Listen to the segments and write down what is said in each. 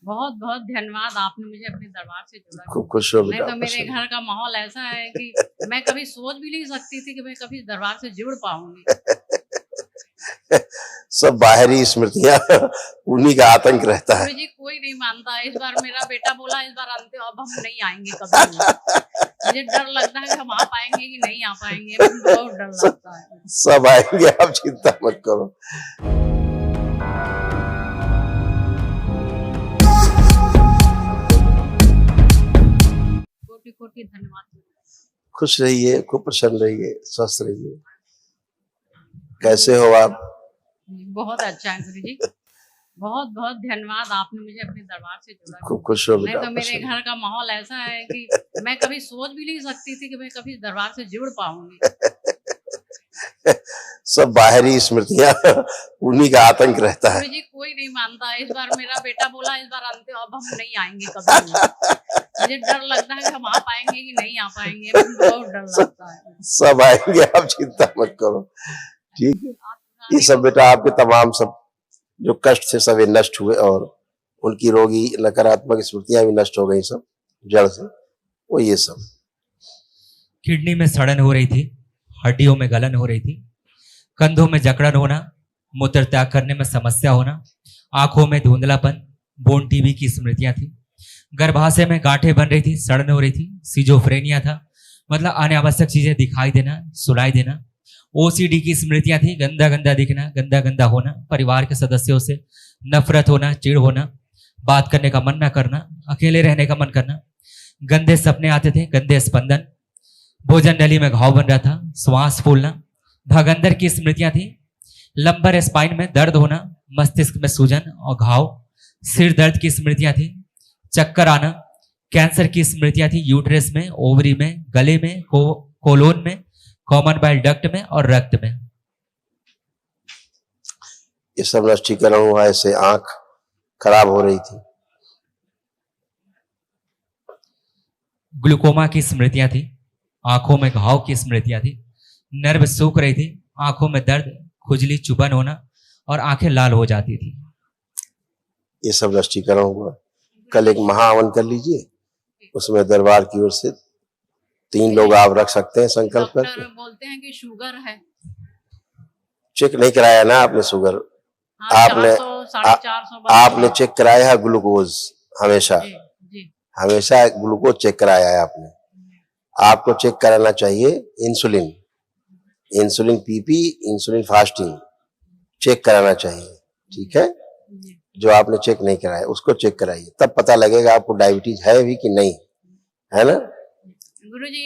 बहुत बहुत धन्यवाद, आपने मुझे अपने दरबार से जोड़ा। खूब खुश रहो नहीं बेटा, तो मेरे खुश रहो। घर का माहौल ऐसा है कि मैं कभी सोच भी नहीं सकती थी कि मैं कभी दरबार से जुड़ पाऊंगी। सब बाहरी स्मृतियां, उन्हीं का आतंक रहता है। गुरु जी कोई नहीं मानता। इस बार मेरा बेटा बोला इस बार अंतिम, अब हम नहीं आएंगे कभी भी। मुझे डर लगता है कि हम आ पाएंगे कि नहीं आ पाएंगे, बहुत डर लगता है। सब आएंगे, आप चिंता मत करो। कोटि कोटि धन्यवाद। खुश रहिए, खूब प्रसन्न रहिए, स्वस्थ रहिए। कैसे हो आप? बहुत अच्छा है गुरु जी। बहुत बहुत धन्यवाद, आपने मुझे अपने दरबार से जोड़ा। खूब खुश रहो नहीं बेटा, तो मेरे प्रसन्न। घर का माहौल ऐसा है कि मैं कभी सोच भी नहीं सकती थी कि मैं कभी दरबार से जुड़ पाऊंगी। सब बाहरी स्मृतियां, उन्हीं का आतंक रहता है। गुरु जी कोई नहीं मानता। इस बार मेरा बेटा बोला इस बार अंतिम, अब हम नहीं आएंगे कभी भी। मुझे डर लगता है कि हम आ पाएंगे कि नहीं आ पाएंगे, बहुत डर लगता है। सब आएंगे, आप चिंता मत करो। ठीक है, ये सब बेटा आपके तमाम सब जो कष्ट थे सब ये नष्ट हुए, और उनकी रोगी नकारात्मक स्मृतियां भी नष्ट हो गई सब जड़ से। वो ये सब किडनी में सड़न हो रही थी, हड्डियों में गलन हो रही थी, कंधों में जकड़न होना, मूत्र त्याग करने में समस्या होना, आंखों में धुंधलापन, बोन टीबी की स्मृतियां थी, गर्भाशय में गांठें बन रही थी, सड़न हो रही थी, सिजोफ्रेनिया था, मतलब अनावश्यक चीजें दिखाई देना, सुनाई देना, ओसीडी की स्मृतियां थी, गंदा गंदा दिखना, गंदा गंदा होना, परिवार के सदस्यों से नफरत होना, चिढ़ होना, बात करने का मन न करना, अकेले रहने का मन करना, गंदे सपने आते थे, गंदे स्पंदन, भोजन नली में घाव बन रहा था, श्वास फूलना, भागंदर की स्मृतियां थी, लंबर स्पाइन में दर्द होना, मस्तिष्क में सूजन और घाव, सिर दर्द की स्मृतियां थी, चक्कर आना, कैंसर की स्मृतियां थी, यूट्रस में, ओवरी में, गले में, कोलोन में, कॉमन बाइल डक्ट में और रक्त में। ये सब नष्टीकरण हुआ। ऐसे आंख खराब हो रही थी, ग्लूकोमा की स्मृतियां थी, आंखों में घाव की स्मृतियां थी, नर्व सूख रही थी, आंखों में दर्द, खुजली, चुभन होना और आंखें लाल हो जाती थी। ये सब नष्टीकरण हुआ। कल एक महाहवन कर लीजिए, उसमें दरबार की ओर से 3 लोग आप रख सकते हैं संकल्प करके। डॉक्टर बोलते हैं कि शुगर है। चेक नहीं कराया ना आपने शुगर? हाँ, आपने 400 450 आपने चेक कराया है ग्लूकोज? हमेशा जी जी हमेशा ग्लूकोज चेक कराया है आपने। आपको चेक कराना चाहिए insulin, insulin PP, insulin fasting check कराना चाहिए। ठीक है, जो आपने चेक नहीं कराया उसको चेक कराइए, तब पता लगेगा आपको डायबिटीज है भी कि नहीं, है ना? गुरु जी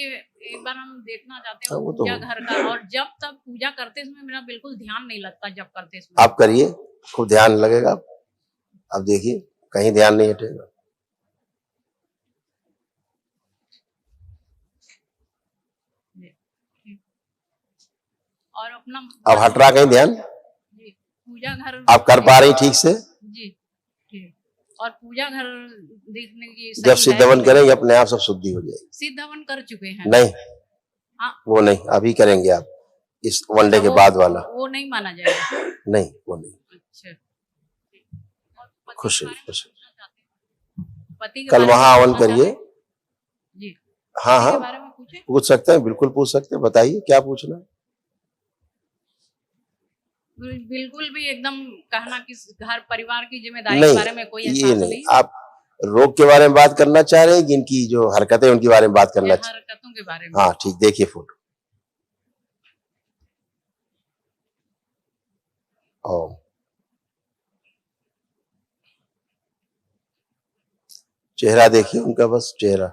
एक बार हम देखना चाहते हाँ, हैं वो तो पूजा घर का, और जब तक पूजा करते समय मेरा बिल्कुल ध्यान नहीं लगता। जब करते समय आप करिए, खूब ध्यान लगेगा। अब देखिए कहीं ध्यान नहीं हटेगा। और अपना अब हट रहा कहीं ध्यान? जी, पूजा घर आप कर पा रही ठीक से? जी ठीक। और पूजा घर देखने की जब सही सिद्ध है हवन करेंगे अपने आप सब शुद्धि हो जाएगी। सिद्ध हवन कर चुके हैं। नहीं, हाँ, वो नहीं, अभी करेंगे आप, इस वनडे के बाद वाला। वो नहीं माना जाएगा। नहीं, वो नहीं। अच्छा, खुश रहिए, खुश रहिए। पति के कल बारे में महाहवन पूछना करिए। चाहते हैं? जी, हाँ पति के हाँ, बारे में पूछे? पूछ सकते हैं, बिल्कुल पूछ सकते हैं। बताइए क्या पूछना है। बिल्कुल भी एकदम कहना कि घर परिवार की जिम्मेदारी के बारे में कोई नहीं, ये एहसास नहीं। नहीं। आप रोग के बारे में बात करना चाह रहे हैं कि इनकी जो हरकतें उनके बारे में बात करना चाह हरकतों के बारे में। हाँ ठीक, देखिए फोटो। ओ, चेहरा देखिए उनका, बस चेहरा।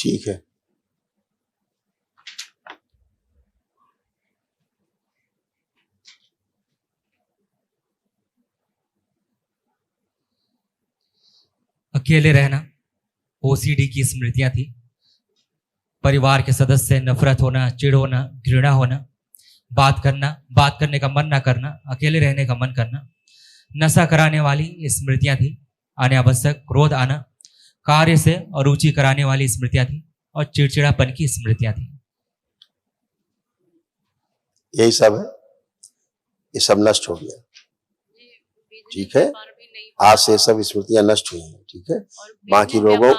ठीक है। अकेले रहना ओसीडी की स्मृतियां थी। परिवार के सदस्य से नफरत होना, चिढ़ होना, घृणा होना, बात करने का मन ना करना, अकेले रहने का मन करना, नशा कराने वाली स्मृतियां थी। अनावश्यक क्रोध आना, कार्य से अरुचि कराने वाली स्मृतियां थी और चिड़चिड़ापन की स्मृतियां थी। यही सब है, ये सब नष्ट हो गया। ठीक है, आज से सब स्मृतियां नष्ट हुई हैं। ठीक है, बाकी रोगों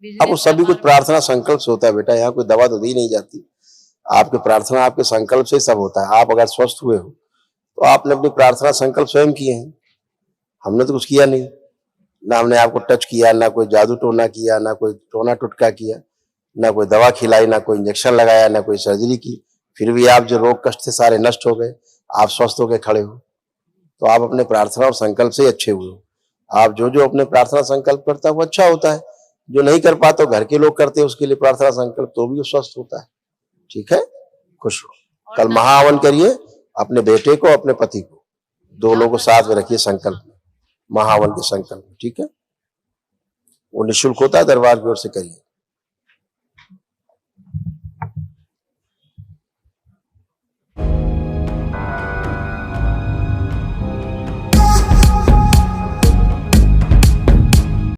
अब वो सभी कुछ प्रार्थना संकल्प से होता है बेटा, यहाँ कोई दवा तो दी नहीं जाती। आपके प्रार्थना आपके संकल्प से सब होता है। आप अगर स्वस्थ हुए हो तो आपने अपनी प्रार्थना संकल्प स्वयं किए हैं, हमने तो कुछ किया नहीं। ना हमने आपको टच किया, ना कोई जादू टोना किया, ना कोई टोना टुटका किया, ना कोई दवा खिलाई, ना कोई इंजेक्शन लगाया, ना कोई सर्जरी की। फिर भी आप जो रोग कष्ट थे सारे नष्ट हो गए, आप स्वस्थ होकर खड़े हो। तो आप अपने प्रार्थना और संकल्प से अच्छे हुए हो। आप जो जो अपने प्रार्थना संकल्प करता है वो अच्छा होता है, जो नहीं कर पाते घर के लोग करते हैं उसके लिए प्रार्थना संकल्प, तो भी वो स्वस्थ होता है। ठीक है, खुश हो। कल महाहवन करिए, अपने बेटे को अपने पति को, दो लोगों को साथ में रखिए संकल्प में, महाहवन के संकल्प में। ठीक है, वो निःशुल्क होता है, दरबार की ओर से करिए।